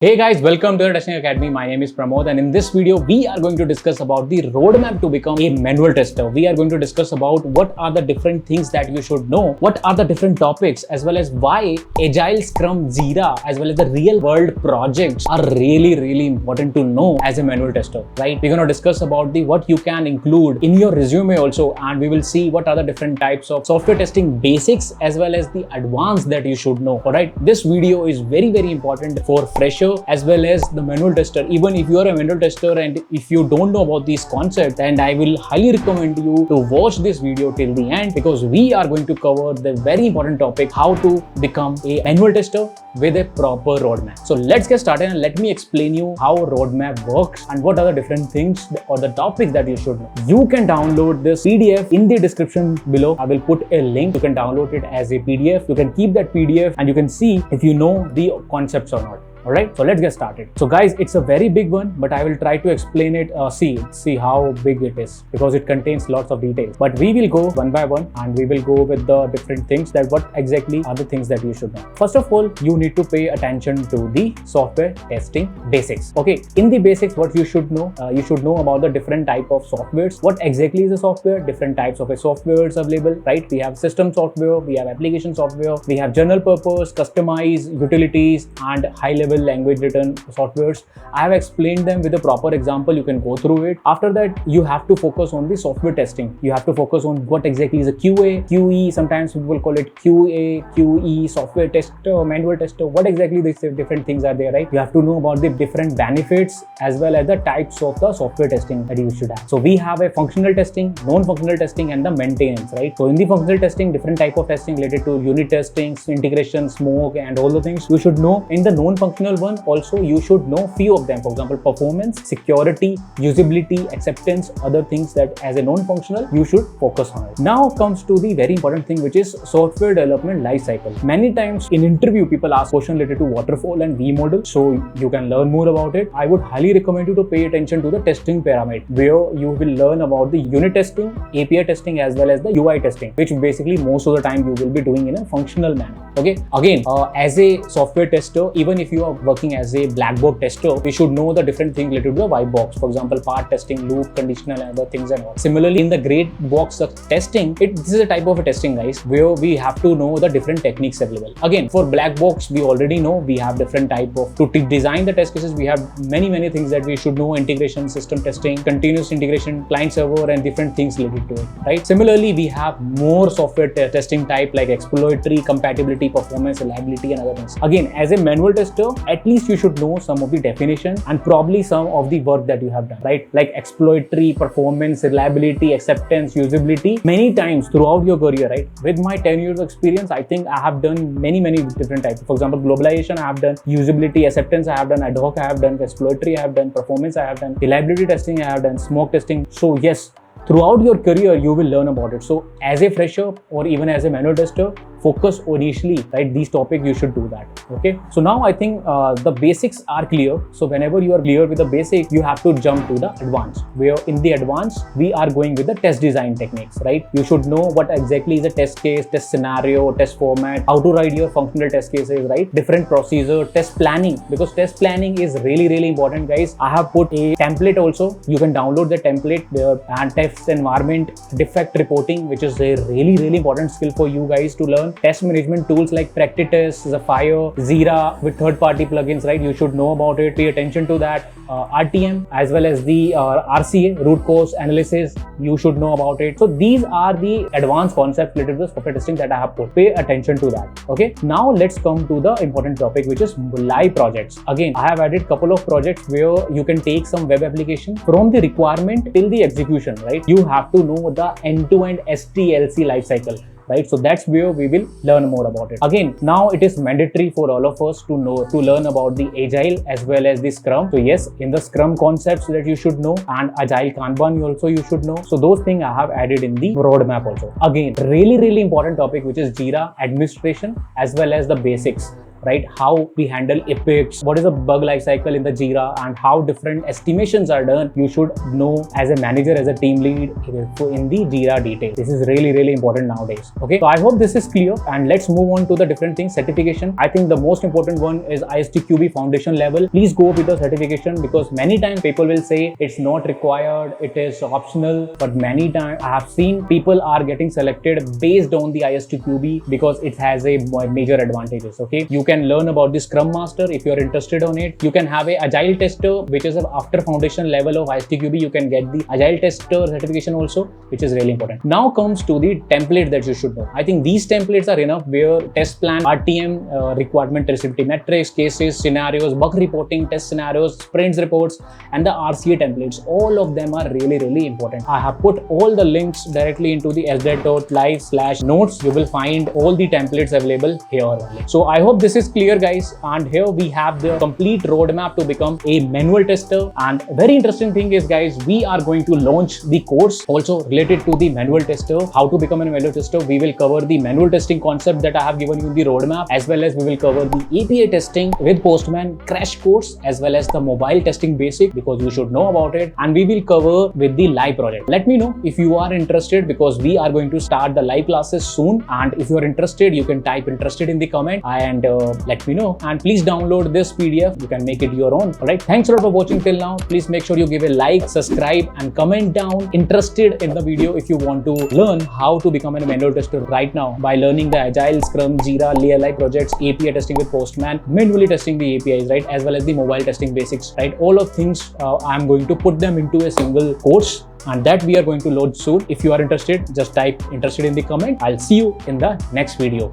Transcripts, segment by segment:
Hey guys, welcome to the Testing Academy. My name is Pramod, and in this video, we are going to discuss about the roadmap to become a manual tester. We are going to discuss about what are the different things that you should know, what are the different topics, as well as why Agile, Scrum, Jira, as well as the real world projects are really important to know as a manual tester, right? We're going to discuss about the what you can include in your resume also, and we will see what are the different types of software testing basics as well as the advanced that you should know. All right, this video is very important for fresher as well as the manual tester. Even if you are a manual tester and if you don't know about these concepts, then I will highly recommend you to watch this video till the end, because we are going to cover the very important topic, how to become a manual tester with a proper roadmap. So let's get started and let me explain you how a roadmap works and what are the different things or the topics that you should know. You can download this PDF in the description below. I will put a link. You can download it as a PDF. You can keep that PDF and you can see if you know the concepts or not. Alright, so let's get started. So guys, it's a very big one, but I will try to explain it, see how big it is, because it contains lots of details. But we will go one by one and we will go with the different things, that what exactly are the things that you should know. First of all, you need to pay attention to the software testing basics. Okay, in the basics, what you should know about the different type of softwares. What exactly is a software? Different types of softwares available, right? We have system software, we have application software, we have general purpose, customized, utilities, and high level language written softwares. I have explained them with a proper example. You can go through it. After that, you have to focus on the software testing. You have to focus on what exactly is a QA, QE, sometimes people call it QA, QE, software tester, manual tester. What exactly these different things are there, right? You have to know about the different benefits as well as the types of the software testing that you should have. So we have a functional testing, non-functional testing, and the maintenance, right? So in the functional testing, different type of testing related to unit testing, integration, smoke, and all the things you should know. In the non-functional one also, you should know few of them. For example, performance, security, usability, acceptance, other things that as a non-functional you should focus on it. Now comes to the very important thing, which is software development life cycle. Many times in interview, people ask questions related to waterfall and V model, so you can learn more about it. I would highly recommend you to pay attention to the testing pyramid, where you will learn about the unit testing, API testing, as well as the UI testing, which basically most of the time you will be doing in a functional manner. Okay, again, as a software tester, even if you are working as a black box tester, we should know the different things related to the white box. For example, part testing, loop, conditional, and other things and all. Similarly, in the gray box testing, this is a type of a testing, guys, where we have to know the different techniques available. Again, for black box, we already know we have different type of, to design the test cases, we have many things that we should know: integration, system testing, continuous integration, client server, and different things related to it, right? Similarly, we have more software testing type like exploratory, compatibility, performance, reliability, and other things. Again, as a manual tester, at least you should know some of the definition and probably some of the work that you have done, right? Like exploratory, performance, reliability, acceptance, usability, many times throughout your career, right? With my 10 years of experience, I think I have done many different types. For example, globalization I have done, usability, acceptance I have done, ad hoc I have done, exploratory I have done, performance I have done, reliability testing I have done, smoke testing. So yes, throughout your career, you will learn about it. So as a fresher or even as a manual tester, focus initially, right? These topics, you should do that. Okay. So now I think the basics are clear. So whenever you are clear with the basic, you have to jump to the advanced, where in the advanced, we are going with the test design techniques, right? You should know what exactly is a test case, test scenario, test format, how to write your functional test cases, right? Different procedure, test planning, because test planning is really important, guys. I have put a template also. You can download the template there, and test environment, defect reporting, which is a really important skill for you guys to learn. Test management tools like Practice, Zafire, Jira with third-party plugins, right? You should know about it. Pay attention to that. RTM as well as the RCA, root cause analysis, you should know about it. So these are the advanced concepts related to the software testing that I have put. Pay attention to that. Okay. Now let's come to the important topic, which is live projects. Again, I have added couple of projects where you can take some web application from the requirement till the execution, right? You have to know the end-to-end STLC lifecycle, right? So that's where we will learn more about it. Again, now it is mandatory for all of us to learn about the Agile as well as the Scrum. So yes, in the Scrum concepts that you should know, and Agile Kanban also you should know. So those things I have added in the roadmap also. Again, really important topic, which is Jira administration as well as the basics. right? How we handle epics, what is a bug lifecycle in the Jira, and how different estimations are done. You should know as a manager, as a team lead in the Jira detail. This is really, really important nowadays. Okay, so I hope this is clear, and let's move on to the different things. Certification. I think the most important one is ISTQB foundation level. Please go with the certification, because many times people will say it's not required, it is optional, but many times I have seen people are getting selected based on the ISTQB because it has a major advantages. Okay, you can learn about the Scrum Master if you're interested on it. You can have a Agile Tester, which is after foundation level of ISTQB. You can get the Agile Tester certification also, which is really important. Now comes to the template that you should know. I think these templates are enough, where test plan, RTM, requirement traceability metrics, cases, scenarios, bug reporting, test scenarios, sprints reports, and the RCA templates. All of them are really, really important. I have put all the links directly into the sdet.live/notes. You will find all the templates available here only. So I hope this is clear, guys. And here we have the complete roadmap to become a manual tester. And very interesting thing is, guys, we are going to launch the course also related to the manual tester, how to become a manual tester. We will cover the manual testing concept that I have given you in the roadmap, as well as we will cover the API testing with Postman crash course, as well as the mobile testing basic, because you should know about it. And we will cover with the live project. Let me know if you are interested, because we are going to start the live classes soon. And if you are interested, you can type interested in the comment and let me know. And please download this PDF. You can make it your own. All right. Thanks a lot for watching till now. Please make sure you give a like, subscribe, and comment down interested in the video if you want to learn how to become a manual tester right now by learning the Agile, Scrum, Jira, Live projects, API testing with Postman, manually testing the APIs, right, as well as the mobile testing basics, right. All of things I'm going to put them into a single course, and that we are going to load soon. If you are interested, just type interested in the comment. I'll see you in the next video.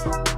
Bye.